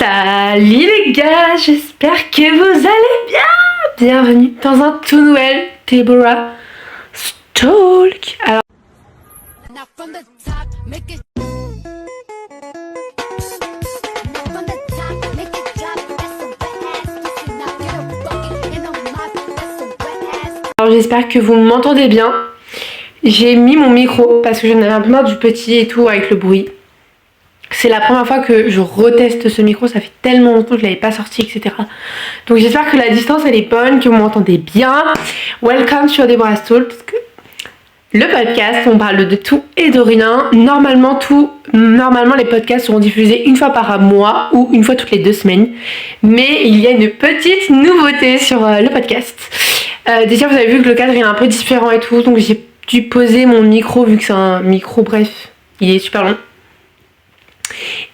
Salut les gars, j'espère que vous allez bien. Bienvenue dans un tout nouvel Deborah Talk. Alors, j'espère que vous m'entendez bien. J'ai mis mon micro parce que j'en avais un peu marre du petit et tout avec le bruit. C'est la première fois que je reteste ce micro, ça fait tellement longtemps que je l'avais pas sorti, etc. Donc j'espère que la distance elle est bonne, que vous m'entendez bien. Welcome sur Deborah Talk, le podcast où on parle de tout et de rien. Normalement les podcasts seront diffusés une fois par mois ou une fois toutes les 2 semaines. Mais il y a une petite nouveauté sur le podcast. Déjà vous avez vu que le cadre est un peu différent et tout, donc j'ai dû poser mon micro vu que c'est un micro, bref, il est super long.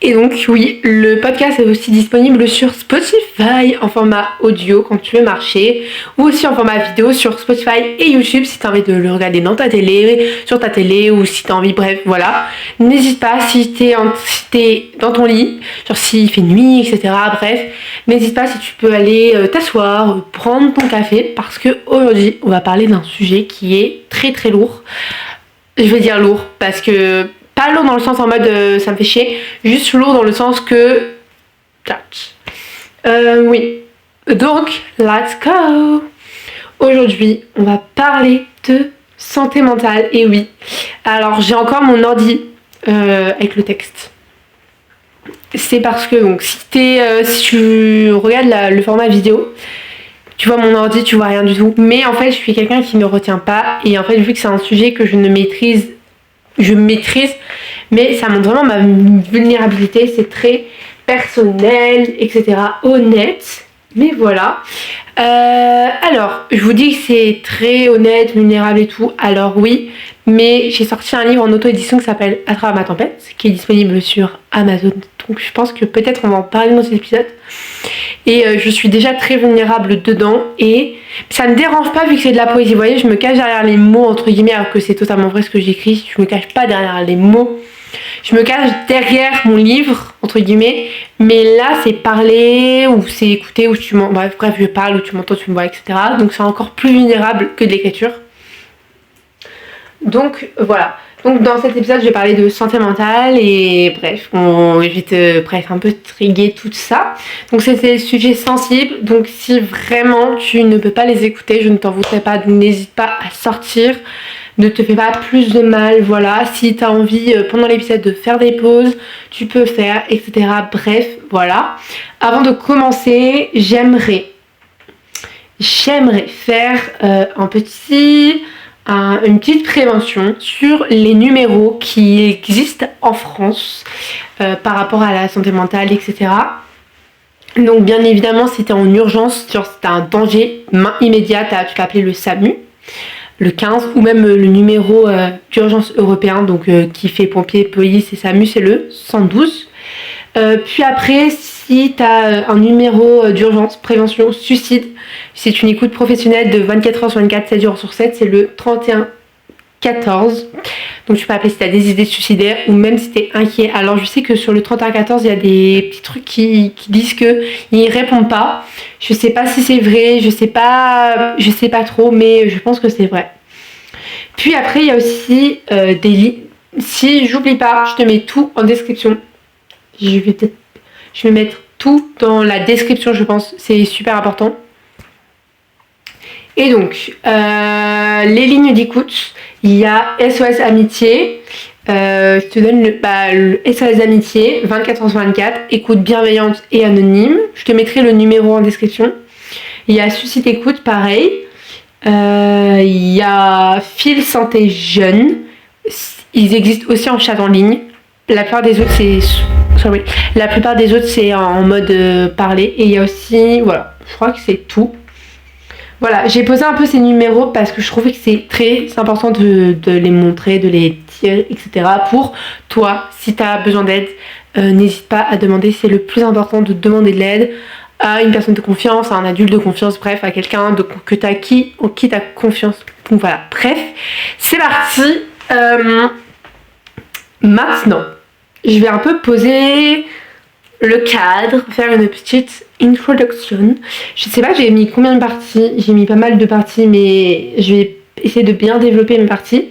Et donc oui, le podcast est aussi disponible sur Spotify en format audio quand tu veux marcher, ou aussi en format vidéo sur Spotify et YouTube si tu as envie de le regarder dans ta télé, sur ta télé, ou si tu as envie, bref, voilà. N'hésite pas si t'es dans ton lit, genre s'il fait nuit, etc. Bref, n'hésite pas si tu peux aller t'asseoir, prendre ton café, parce que aujourd'hui on va parler d'un sujet qui est très très lourd. Je vais dire lourd parce que pas lourd dans le sens en mode ça me fait chier, juste lourd dans le sens que... oui. Donc, let's go. Aujourd'hui, on va parler de santé mentale, et oui. Alors, j'ai encore mon ordi avec le texte. C'est parce que, donc, si tu regardes le format vidéo, tu vois mon ordi, tu vois rien du tout. Mais en fait, je suis quelqu'un qui ne retient pas, et en fait, vu que c'est un sujet que je maîtrise, mais ça montre vraiment ma vulnérabilité, c'est très personnel, etc. Honnête, mais voilà. Alors, je vous dis que c'est très honnête, vulnérable et tout, alors oui, mais j'ai sorti un livre en auto-édition qui s'appelle À travers ma tempête, qui est disponible sur Amazon, donc je pense que peut-être on va en parler dans cet épisode. Et je suis déjà très vulnérable dedans, et ça ne me dérange pas vu que c'est de la poésie. Vous voyez, je me cache derrière les mots entre guillemets, alors que c'est totalement vrai ce que j'écris. Je me cache pas derrière les mots, je me cache derrière mon livre entre guillemets. Mais là c'est parler, ou c'est écouter, ou tu m'entends, bref je parle, ou tu m'entends, tu me vois, etc. Donc c'est encore plus vulnérable que de l'écriture. Donc voilà. Donc dans cet épisode je vais parler de santé mentale, et bref, je vais un peu triguer tout ça. Donc c'est des sujets sensibles, donc si vraiment tu ne peux pas les écouter, je ne t'en voudrais pas, donc n'hésite pas à sortir, ne te fais pas plus de mal, voilà. Si tu as envie pendant l'épisode de faire des pauses, tu peux faire, etc. Bref, voilà. Avant de commencer, j'aimerais faire une petite prévention sur les numéros qui existent en France par rapport à la santé mentale, etc. Donc bien évidemment, si t'es en urgence, genre si t'as un danger, main immédiate, tu peux appeler le SAMU, le 15, ou même le numéro d'urgence européen, donc qui fait pompiers, police et SAMU, c'est le 112. Puis après, si tu as un numéro d'urgence, prévention, suicide, c'est une écoute professionnelle de 24 heures sur 24, 7 jours sur 7, c'est le 31 14. Donc tu peux appeler si tu as des idées suicidaires, ou même si tu es inquiet. Alors je sais que sur le 31 14, il y a des petits trucs qui disent qu'ils répondent pas. Je sais pas si c'est vrai, je sais pas trop, mais je pense que c'est vrai. Puis après, il y a aussi des liens. Si j'oublie pas, je te mets tout en description. Je vais mettre tout dans la description, je pense, c'est super important. Et donc, les lignes d'écoute, il y a SOS Amitié, je te donne le SOS Amitié, 24 heures sur 24, écoute bienveillante et anonyme, je te mettrai le numéro en description. Il y a Suicide Écoute, pareil, il y a Fil Santé Jeune, ils existent aussi en chat en ligne, la plupart des autres c'est en mode parler, et il y a aussi, voilà, je crois que c'est tout. Voilà, j'ai posé un peu ces numéros parce que je trouvais que c'est très important de les montrer, de les dire, etc. Pour toi, si tu as besoin d'aide, n'hésite pas à demander, c'est le plus important, de demander de l'aide à une personne de confiance, à un adulte de confiance, bref, à quelqu'un en qui tu as confiance. Donc voilà, bref, c'est parti. Maintenant, je vais un peu poser le cadre, faire une petite introduction. Je sais pas j'ai mis combien de parties, j'ai mis pas mal de parties mais je vais essayer de bien développer mes parties.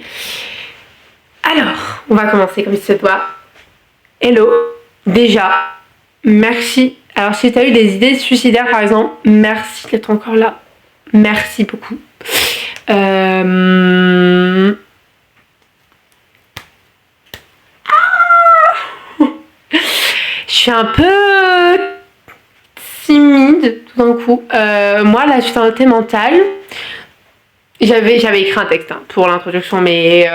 Alors, on va commencer comme il se doit. Hello, déjà, merci. Alors si tu as eu des idées suicidaires par exemple, merci d'être encore là. Merci beaucoup. Je suis un peu timide tout d'un coup. Moi, la santé mentale, j'avais écrit un texte pour l'introduction, mais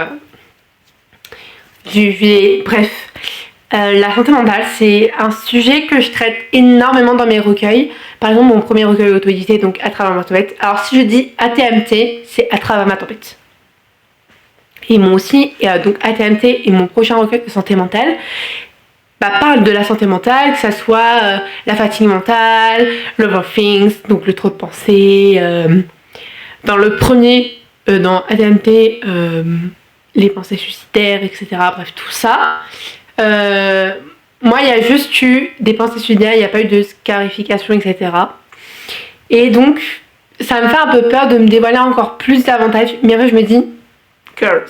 bref. La santé mentale, c'est un sujet que je traite énormément dans mes recueils. Par exemple, mon premier recueil auto-édité, donc À travers ma tempête. Alors, si je dis ATMT, c'est À travers ma tempête. Et moi aussi, donc ATMT et mon prochain recueil de santé mentale, parle de la santé mentale, que ça soit la fatigue mentale, l'overthink, donc le trop de pensées. Dans le premier, dans ATMT, les pensées suicidaires, etc. Bref, tout ça. Moi, il y a juste eu des pensées suicidaires, il n'y a pas eu de scarification, etc. Et donc, ça me fait un peu peur de me dévoiler encore plus davantage. Mais en fait, je me dis, girls,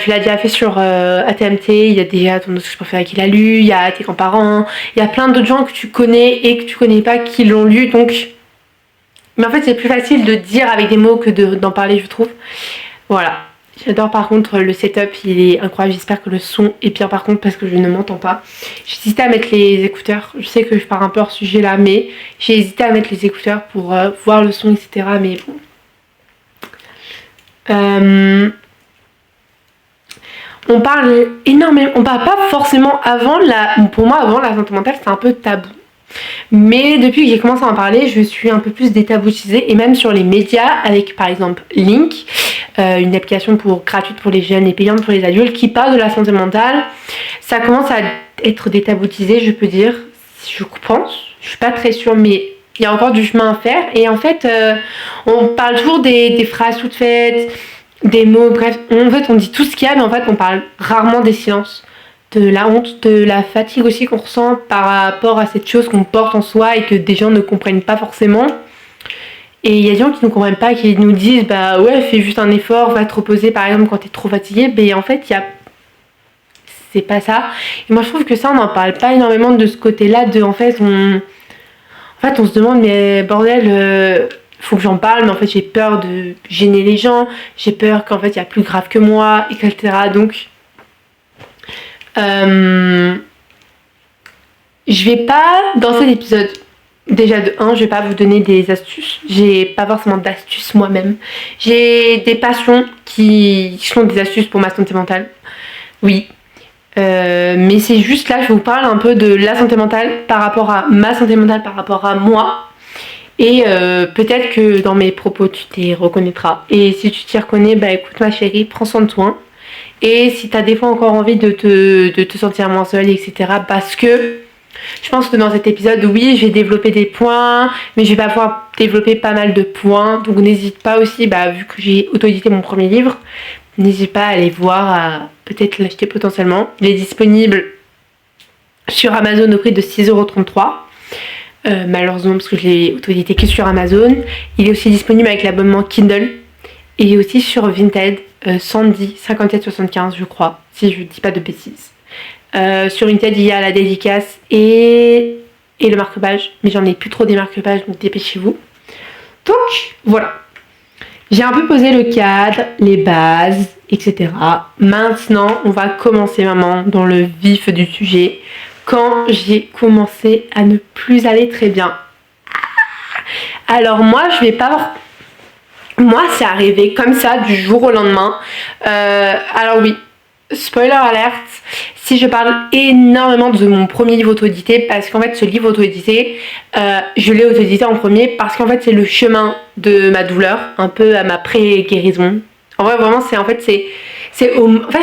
tu l'as déjà fait sur ATMT, il y a déjà ton autre que je préfère qui l'a lu, il y a tes grands-parents, il y a plein d'autres gens que tu connais et que tu connais pas qui l'ont lu. Donc, mais en fait, c'est plus facile de dire avec des mots que d'en parler, je trouve. Voilà. J'adore par contre le setup, il est incroyable, j'espère que le son est bien par contre parce que je ne m'entends pas. J'ai hésité à mettre les écouteurs, je sais que je pars un peu hors sujet là, mais j'ai hésité à mettre les écouteurs pour voir le son, etc. Mais bon. On parle énormément, on parle pas forcément pour moi avant la santé mentale c'était un peu tabou. Mais depuis que j'ai commencé à en parler, je suis un peu plus détaboutisée et même sur les médias avec par exemple Link, une application gratuite pour les jeunes et payante pour les adultes qui parle de la santé mentale. Ça commence à être détaboutisé, je peux dire, je pense, je suis pas très sûre mais il y a encore du chemin à faire et en fait on parle toujours des phrases toutes faites, des mots, bref, en fait on dit tout ce qu'il y a mais en fait on parle rarement des silences, de la honte, de la fatigue aussi qu'on ressent par rapport à cette chose qu'on porte en soi et que des gens ne comprennent pas forcément. Et il y a des gens qui ne comprennent pas, qui nous disent bah ouais fais juste un effort, va te reposer par exemple quand t'es trop fatigué, mais en fait c'est pas ça. Et moi je trouve que ça on n'en parle pas énormément de ce côté-là, en fait on se demande mais bordel faut que j'en parle, mais en fait j'ai peur de gêner les gens, j'ai peur qu'en fait il y a plus grave que moi, etc. Donc je vais pas dans cet épisode, déjà de 1, je vais pas vous donner des astuces, j'ai pas forcément d'astuces moi-même, j'ai des passions qui sont des astuces pour ma santé mentale, oui, mais c'est juste là je vous parle un peu de la santé mentale par rapport à ma santé mentale, par rapport à moi, et peut-être que dans mes propos tu t'y reconnaîtras, et si tu t'y reconnais, bah écoute ma chérie, prends soin de toi. Et si t'as des fois encore envie de te sentir moins seule, etc. Parce que je pense que dans cet épisode, oui, je vais développer des points, mais je vais pas pouvoir développer pas mal de points. Donc n'hésite pas aussi, vu que j'ai auto-édité mon premier livre, n'hésite pas à aller voir, à peut-être l'acheter potentiellement. Il est disponible sur Amazon au prix de 6,33€. Malheureusement, parce que je l'ai auto-édité que sur Amazon. Il est aussi disponible avec l'abonnement Kindle. Et aussi sur Vinted, 110, 57,75 je crois, si je dis pas de bêtises. Sur Vinted, il y a la dédicace et le marque-page, mais j'en ai plus trop des marque-pages, donc dépêchez-vous. Donc, voilà. J'ai un peu posé le cadre, les bases, etc. Maintenant, on va commencer maman dans le vif du sujet. Quand j'ai commencé à ne plus aller très bien. Alors moi, je vais pas... Moi, c'est arrivé comme ça, du jour au lendemain. Alors oui, spoiler alert, si je parle énormément de mon premier livre auto-édité, parce qu'en fait, ce livre auto-édité, je l'ai auto-édité en premier, parce qu'en fait, c'est le chemin de ma douleur, un peu à ma pré-guérison. En vrai, vraiment, en fait, je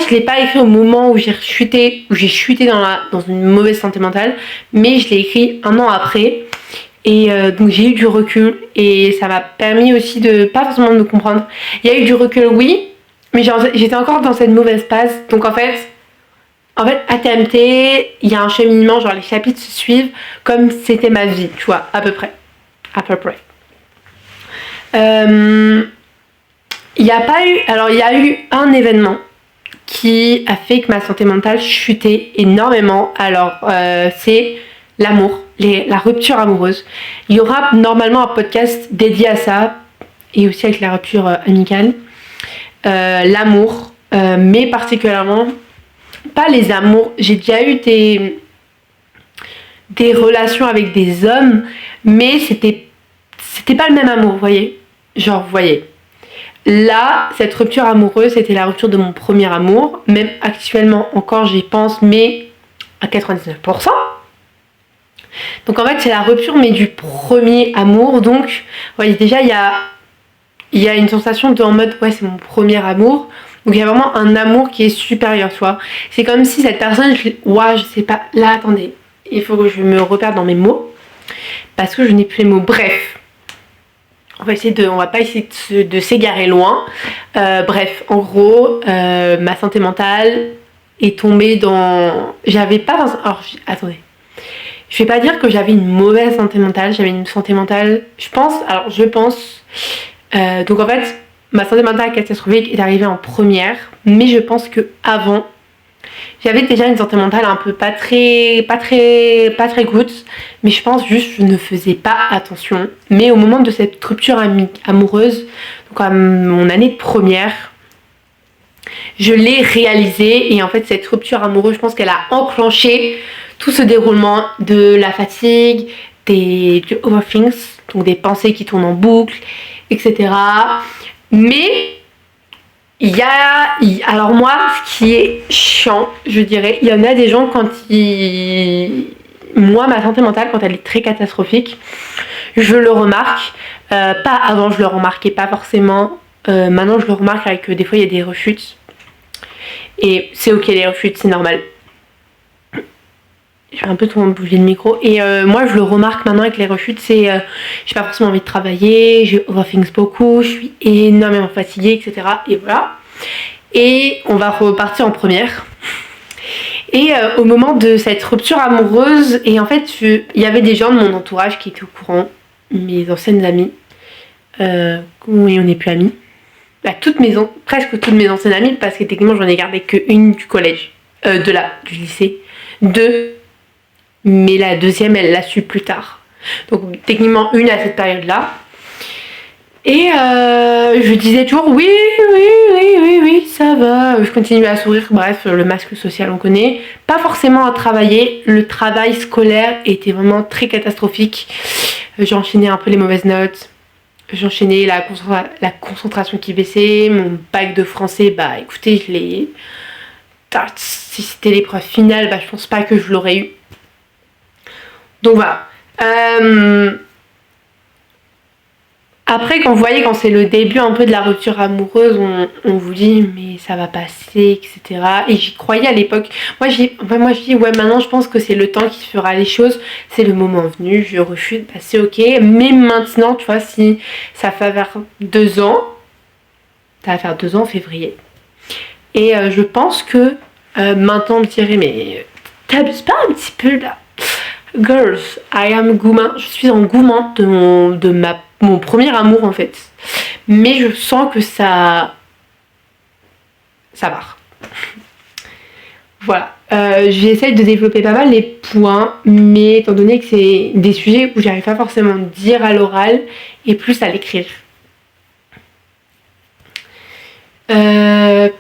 l'ai pas écrit au moment où j'ai chuté dans une mauvaise santé mentale, mais je l'ai écrit un an après. Et donc j'ai eu du recul et ça m'a permis aussi de pas forcément de me comprendre. Il y a eu du recul, oui, mais j'étais encore dans cette mauvaise passe. Donc en fait en fait, ATMT, il y a un cheminement, genre les chapitres se suivent comme c'était ma vie, tu vois, à peu près. À peu près. Il y a eu un événement qui a fait que ma santé mentale chutait énormément. Alors, c'est l'amour, la rupture amoureuse. Il y aura normalement un podcast dédié à ça, et aussi avec la rupture amicale. L'amour, mais particulièrement, pas les amours. J'ai déjà eu des relations avec des hommes, mais c'était pas le même amour, vous voyez. Genre, vous voyez. Là, cette rupture amoureuse, c'était la rupture de mon premier amour. Même actuellement encore, j'y pense, mais à 99%. Donc en fait, c'est la rupture, mais du premier amour. Donc, vous voyez, déjà, il y a une sensation de en mode, ouais, c'est mon premier amour. Donc il y a vraiment un amour qui est supérieur, tu vois. C'est comme si cette personne, je sais pas, là, attendez, il faut que je me repère dans mes mots. Parce que je n'ai plus les mots. Bref. On va pas essayer de s'égarer loin. Bref, en gros, ma santé mentale est tombée dans... Alors, attendez. Je vais pas dire que j'avais une mauvaise santé mentale. J'avais une santé mentale... Je pense... donc en fait, ma santé mentale catastrophique est arrivée en première. Mais je pense que avant, j'avais déjà une santé mentale un peu pas très good, mais je pense juste que je ne faisais pas attention. Mais au moment de cette rupture amoureuse, donc à mon année de première, je l'ai réalisée, et en fait cette rupture amoureuse, je pense qu'elle a enclenché tout ce déroulement de la fatigue, du overthink, donc des pensées qui tournent en boucle, etc. Mais alors moi, ce qui est chiant, je dirais, il y en a des gens moi, ma santé mentale, quand elle est très catastrophique, je le remarque. Pas avant, je le remarquais pas forcément. Maintenant, je le remarque avec que des fois, il y a des rechutes. Et c'est ok, les rechutes, c'est normal. Je vais un peu bouger le micro. Et moi, je le remarque maintenant avec les rechutes, j'ai pas forcément envie de travailler, je overthink beaucoup, je suis énormément fatiguée, etc. Et voilà. Et on va repartir en première. Et au moment de cette rupture amoureuse, et en fait, il y avait des gens de mon entourage qui étaient au courant, mes anciennes amies, oui, on n'est plus amies. Bah, presque toutes mes anciennes amies, parce que techniquement, j'en ai gardé qu'une du collège, du lycée. Deux. Mais la deuxième, elle l'a su plus tard. Donc techniquement une à cette période-là. Et je disais toujours oui, ça va. Je continuais à sourire, bref, le masque social on connaît. Pas forcément à travailler. Le travail scolaire était vraiment très catastrophique. J'enchaînais un peu les mauvaises notes. J'enchaînais la concentration qui baissait. Mon bac de français, bah écoutez, si c'était l'épreuve finale, bah je pense pas que je l'aurais eu. Donc voilà. Après, quand vous voyez, quand c'est le début un peu de la rupture amoureuse, on vous dit mais ça va passer, etc. Et j'y croyais à l'époque. Moi je dis ouais, maintenant je pense que c'est le temps qui fera les choses. C'est le moment venu, je refuse, bah c'est ok. Mais maintenant, tu vois, si ça fait vers 2 ans, ça va faire 2 ans en février. Et je pense que maintenant on me dirait mais t'abuses pas un petit peu là? Girls, I am Goumin. Je suis engouement de mon premier amour en fait. Mais je sens que ça part. Voilà. J'essaie de développer pas mal les points, mais étant donné que c'est des sujets où j'arrive pas forcément à dire à l'oral et plus à l'écrire.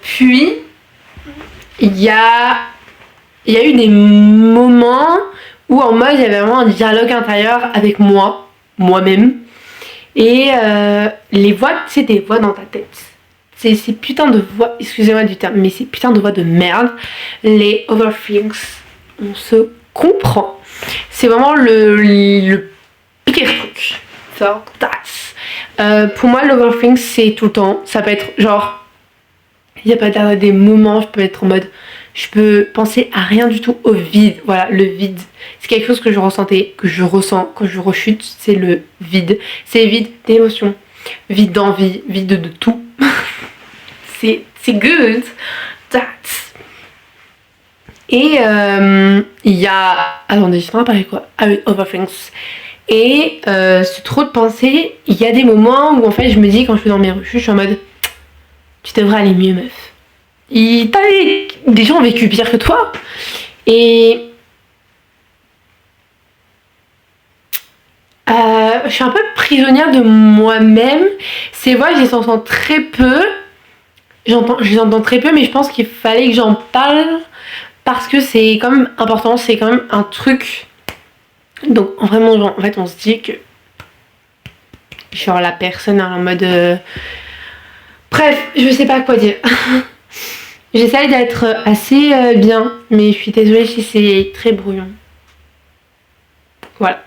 Puis il y a eu des moments où en mode il y avait vraiment un dialogue intérieur avec moi-même. Et les voix, c'est des voix dans ta tête. Ces putains de voix, excusez-moi du terme, mais ces putains de voix de merde, les overthinks, on se comprend. C'est vraiment le pire truc. So, pour moi, l'overthink, c'est tout le temps. Ça peut être genre, il n'y a pas des moments, je peux être en mode, je peux penser à rien du tout, au vide. Voilà, le vide. C'est quelque chose que je ressentais, que je ressens quand je rechute, c'est le vide. C'est vide d'émotions, vide d'envie, vide de tout. c'est good. Et il y a... Attendez, je t'en ai parlé quoi? Ah oui, Overthings. Et ce trop de pensées, il y a des moments où en fait je me dis quand je suis dans mes refus, je suis en mode tu devrais aller mieux meuf. Des gens ont vécu pire que toi. Et je suis un peu prisonnière de moi-même. C'est vrai, je les entends très peu. Je les entends très peu, mais je pense qu'il fallait que j'en parle parce que c'est quand même important, c'est quand même un truc. Donc vraiment, genre, en fait, on se dit que genre la personne en mode bref, je sais pas quoi dire. J'essaye d'être assez bien, mais je suis désolée si c'est très brouillon. Voilà.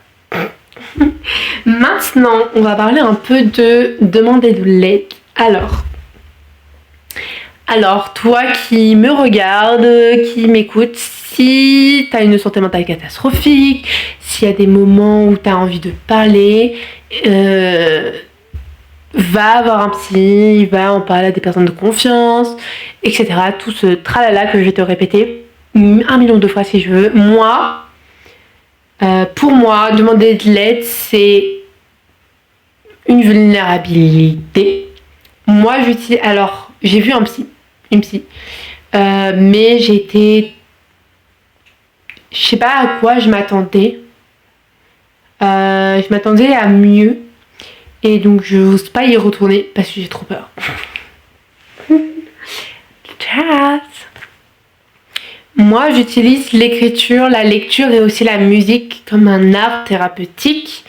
Maintenant, on va parler un peu de demander de l'aide. Alors, toi qui me regardes, qui m'écoute, si tu as une santé mentale catastrophique, s'il y a des moments où tu as envie de parler, va voir un psy, va en parler à des personnes de confiance, etc. Tout ce tralala que je vais te répéter 1 million de fois si je veux. Pour moi, demander de l'aide, c'est une vulnérabilité. Moi, j'ai vu une psy, mais je sais pas à quoi je m'attendais. Je m'attendais à mieux. Et donc je n'ose pas y retourner parce que j'ai trop peur. Moi j'utilise l'écriture, la lecture et aussi la musique comme un art thérapeutique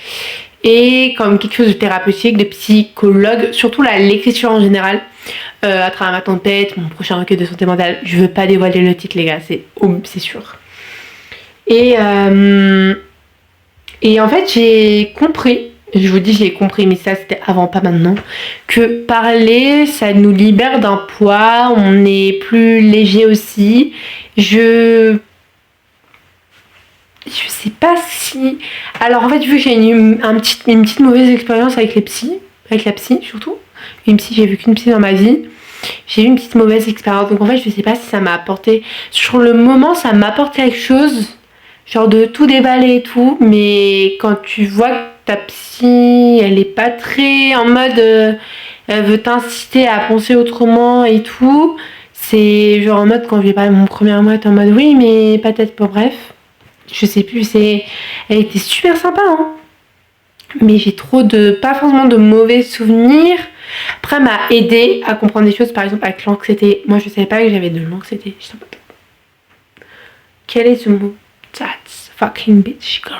et comme quelque chose de thérapeutique, de psychologue, surtout l'écriture en général. À travers ma tempête, mon prochain recueil de santé mentale, je veux pas dévoiler le titre les gars, c'est sûr. Et en fait j'ai compris, je vous dis j'ai compris, mais ça c'était avant, pas maintenant, que parler ça nous libère d'un poids, on est plus léger aussi. Je sais pas si... Alors en fait vu que j'ai une petite mauvaise expérience avec la psy surtout, j'ai vu qu'une psy dans ma vie, j'ai eu une petite mauvaise expérience, donc en fait je sais pas si ça m'a apporté, sur le moment ça m'apporte quelque chose, genre de tout déballer et tout, mais quand tu vois que ta psy elle est pas très en mode elle veut t'inciter à penser autrement et tout, c'est genre en mode quand je vais parler mon premier mois t'es en mode oui mais peut-être pas, bref je sais plus, elle était super sympa hein, mais j'ai pas forcément de mauvais souvenirs. Après elle m'a aidé à comprendre des choses, par exemple avec l'anxiété. Moi je savais pas que j'avais de l'anxiété. Quel est ce mot? That's fucking bitch girl.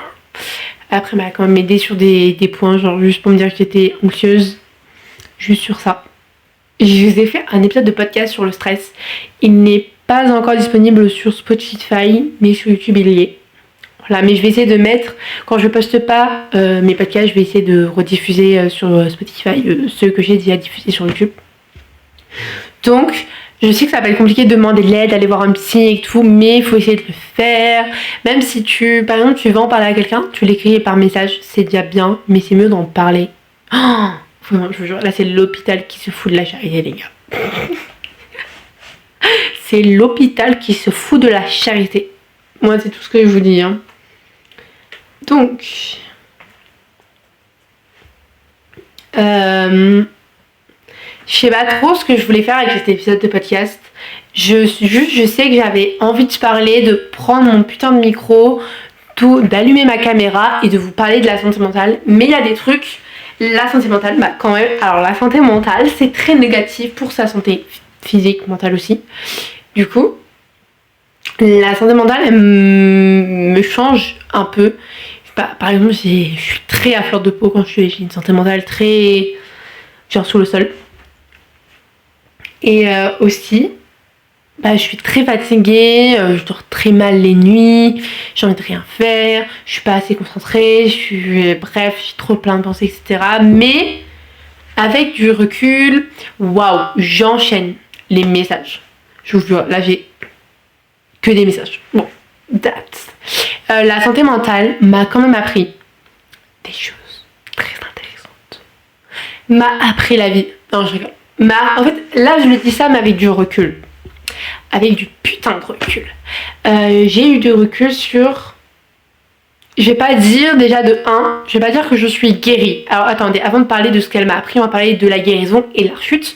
Après elle m'a quand même aidé sur des points, genre juste pour me dire que j'étais anxieuse, juste sur ça. Je vous ai fait un épisode de podcast sur le stress. Il n'est pas encore disponible sur Spotify, mais sur YouTube il y est. Voilà, mais je vais essayer de mettre, quand je poste pas mes podcasts, je vais essayer de rediffuser sur Spotify ceux que j'ai déjà diffusés sur YouTube. Donc, je sais que ça va être compliqué de demander de l'aide, d'aller voir un psy et tout, mais il faut essayer de le faire. Même si par exemple, tu veux en parler à quelqu'un, tu l'écris par message, c'est déjà bien, mais c'est mieux d'en parler. Oh, vraiment, je vous jure, là c'est l'hôpital qui se fout de la charité, les gars. C'est l'hôpital qui se fout de la charité. Moi, c'est tout ce que je vous dis, hein. Donc, je sais pas trop ce que je voulais faire avec cet épisode de podcast. Je sais que j'avais envie de parler, de prendre mon putain de micro, d'allumer ma caméra et de vous parler de la santé mentale. Mais il y a des trucs, la santé mentale, bah quand même, alors la santé mentale c'est très négatif pour sa santé physique, mentale aussi. Du coup, la santé mentale elle me change un peu. Par exemple, je suis très à fleur de peau quand j'ai une santé mentale très genre sous le sol. Et aussi, je suis très fatiguée, je dors très mal les nuits, j'ai envie de rien faire, je suis pas assez concentrée, j'ai trop plein de pensées, etc. Mais avec du recul, waouh, j'enchaîne les messages. Je vous jure, là j'ai que des messages. Bon, la santé mentale m'a quand même appris des choses très intéressantes. M'a appris la vie. Non, je rigole. En fait, là je me dis ça, mais avec du recul. Avec du putain de recul. j'ai eu du recul sur... Je vais pas dire déjà de 1, je vais pas dire que je suis guérie. Alors attendez, avant de parler de ce qu'elle m'a appris, on va parler de la guérison et la rechute.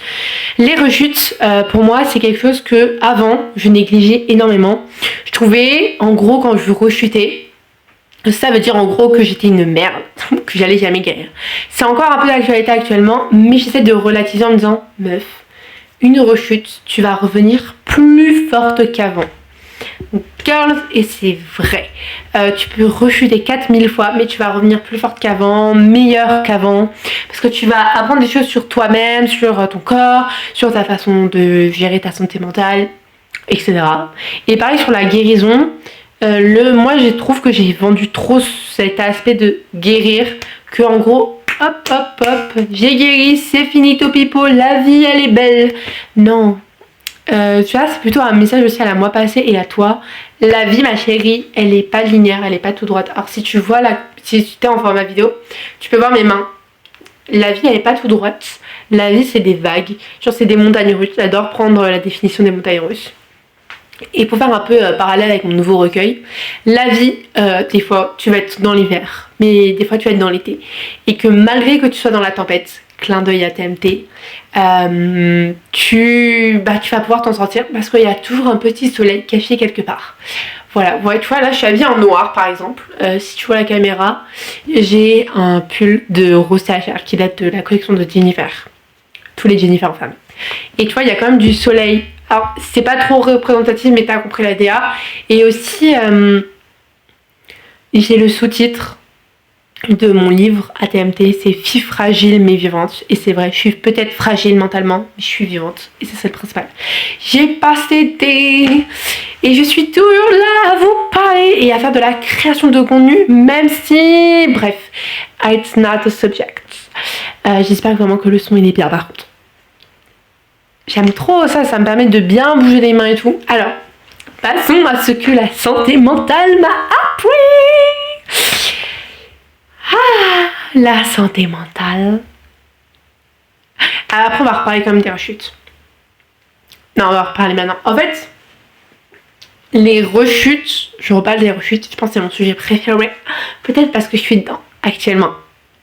Les rechutes, pour moi, c'est quelque chose que avant je négligeais énormément. Je trouvais, en gros, quand je rechutais, ça veut dire en gros que j'étais une merde, que j'allais jamais guérir. C'est encore un peu d'actualité actuellement, mais j'essaie de relativiser en me disant, meuf, une rechute, tu vas revenir plus forte qu'avant. Girls, et c'est vrai, tu peux rechuter 4000 fois, mais tu vas revenir plus forte qu'avant, meilleure qu'avant, parce que tu vas apprendre des choses sur toi-même, sur ton corps, sur ta façon de gérer ta santé mentale, etc. Et pareil sur la guérison, moi je trouve que j'ai vendu trop cet aspect de guérir, que en gros, hop hop hop, j'ai guéri, c'est finito pipo, la vie elle est belle. Non. Tu vois, c'est plutôt un message aussi à la moi passée et à toi. La vie, ma chérie, elle est pas linéaire, elle est pas tout droite. Alors si tu vois si tu t'es en format vidéo, tu peux voir mes mains. La vie, elle est pas tout droite. La vie, c'est des vagues. Genre, c'est des montagnes russes. J'adore prendre la définition des montagnes russes. Et pour faire un peu parallèle avec mon nouveau recueil, la vie, des fois, tu vas être dans l'hiver, mais des fois, tu vas être dans l'été. Et que malgré que tu sois dans la tempête, clin d'œil à TMT, tu vas pouvoir t'en sortir parce qu'il y a toujours un petit soleil caché quelque part. Voilà, ouais, tu vois, là je suis habillée en noir par exemple. Si tu vois la caméra, j'ai un pull de Rose CHR qui date de la collection de Jennifer. Tous les Jennifer en femme. Et tu vois, il y a quand même du soleil. Alors, c'est pas trop représentatif, mais t'as compris la DA. Et aussi, j'ai le sous-titre de mon livre ATMT, c'est Fille fragile mais vivante. Et c'est vrai, je suis peut-être fragile mentalement, mais je suis vivante. Et c'est ça le principal. J'ai pas cédé et je suis toujours là à vous parler et à faire de la création de contenu, même si, bref, it's not a subject. J'espère vraiment que le son il est bien par contre. J'aime trop ça, ça me permet de bien bouger les mains et tout. Alors, passons à ce que la santé mentale m'a appris. Ah, la santé mentale. Après, on va reparler quand même des rechutes. Non, on va reparler maintenant. En fait, les rechutes, je reparle des rechutes, je pense que c'est mon sujet préféré. Peut-être parce que je suis dedans actuellement.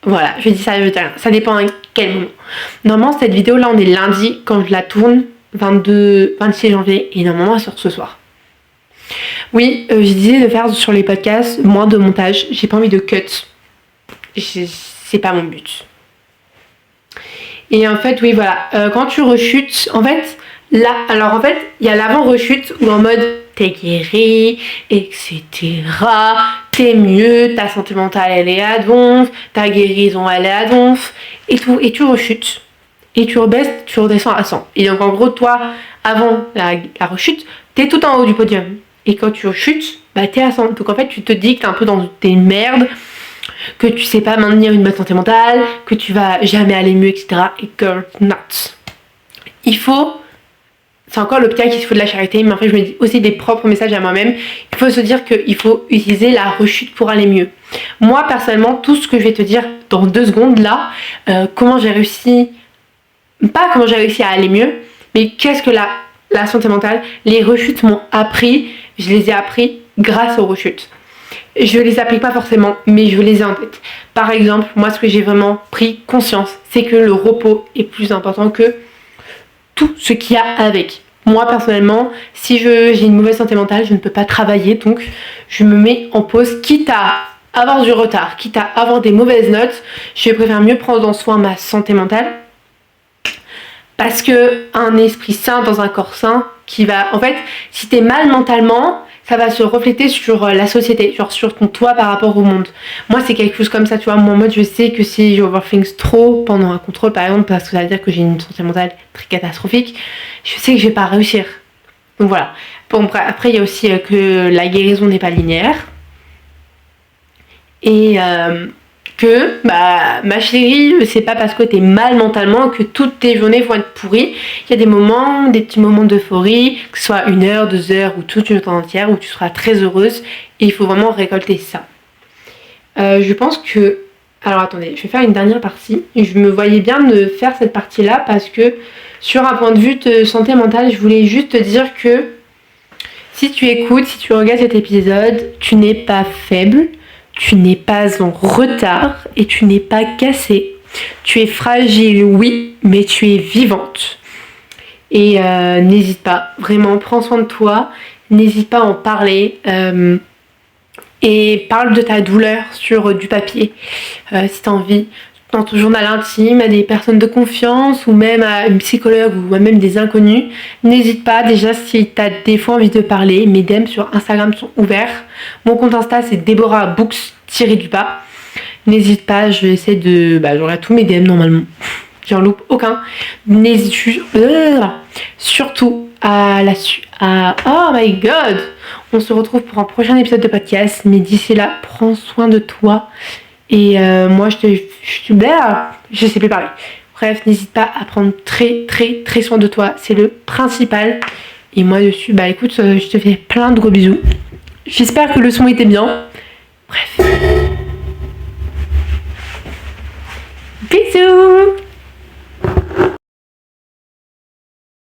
Voilà, je dis ça, ça dépend à quel moment. Normalement, cette vidéo là, on est lundi quand je la tourne, 26 janvier, et normalement, elle sort ce soir. Oui, je disais de faire sur les podcasts moins de montage, j'ai pas envie de cut. C'est pas mon but. Et en fait, oui, voilà, quand tu rechutes, en fait, là, alors en fait, il y a l'avant-rechute où en mode t'es guéri, etc. T'es mieux, ta santé mentale elle est à donf, ta guérison elle est à donf, et tout, et tu rechutes. Et tu rebaisses, tu redescends à 100. Et donc en gros, toi, avant la rechute, t'es tout en haut du podium. Et quand tu rechutes, bah t'es à 100. Donc en fait, tu te dis que t'es un peu dans tes merdes, que tu sais pas maintenir une bonne santé mentale, que tu vas jamais aller mieux, etc. Et girl, not. Il faut... C'est encore l'hôpital qu'il faut de la charité, mais en fait je me dis aussi des propres messages à moi-même. Il faut se dire qu'il faut utiliser la rechute pour aller mieux. Moi personnellement, tout ce que je vais te dire dans 2 secondes là, comment j'ai réussi, pas comment j'ai réussi à aller mieux, mais qu'est-ce que la santé mentale, les rechutes m'ont appris, je les ai appris grâce aux rechutes. Je les applique pas forcément, mais je les ai en tête. Par exemple, moi ce que j'ai vraiment pris conscience, c'est que le repos est plus important que tout ce qu'il y a avec. Moi personnellement, si j'ai une mauvaise santé mentale, je ne peux pas travailler, donc je me mets en pause, quitte à avoir du retard, quitte à avoir des mauvaises notes, je préfère mieux prendre en soin ma santé mentale, parce que un esprit sain dans un corps sain, qui va, en fait, si t'es mal mentalement, ça va se refléter sur la société, genre sur ton toi par rapport au monde. Moi c'est quelque chose comme ça, tu vois, moi en mode je sais que si j'overthink trop pendant un contrôle par exemple, parce que ça veut dire que j'ai une santé mentale très catastrophique, je sais que je vais pas réussir. Donc voilà. Bon, après il y a aussi que la guérison n'est pas linéaire. Et que ma chérie, c'est pas parce que t'es mal mentalement que toutes tes journées vont être pourries. Il y a des petits moments d'euphorie, que ce soit 1 heure, 2 heures ou toute une journée entière où tu seras très heureuse, et il faut vraiment récolter ça. Je pense que... Alors attendez, je vais faire une dernière partie. Je me voyais bien de faire cette partie là parce que sur un point de vue de santé mentale, je voulais juste te dire que Si tu écoutes, si tu regardes cet épisode, tu n'es pas faible, tu n'es pas en retard et tu n'es pas cassée. Tu es fragile, oui, mais tu es vivante. Et n'hésite pas, vraiment, prends soin de toi, n'hésite pas à en parler. Et parle de ta douleur sur du papier, si tu as envie, dans ton journal intime, à des personnes de confiance ou même à une psychologue ou à même des inconnus. N'hésite pas, déjà si tu as des fois envie de parler, mes DM sur Instagram sont ouverts. Mon compte Insta c'est Deborah Books-du-bas. N'hésite pas, je vais essayer de... j'aurai tous mes DM normalement. J'en loupe aucun. N'hésite surtout à la suite. Oh my god! On se retrouve pour un prochain épisode de podcast. Mais d'ici là, prends soin de toi. Et moi, je sais plus parler. Bref, n'hésite pas à prendre très très très soin de toi. C'est le principal. Et moi, écoute, je te fais plein de gros bisous. J'espère que le son était bien. Bref. Bisous!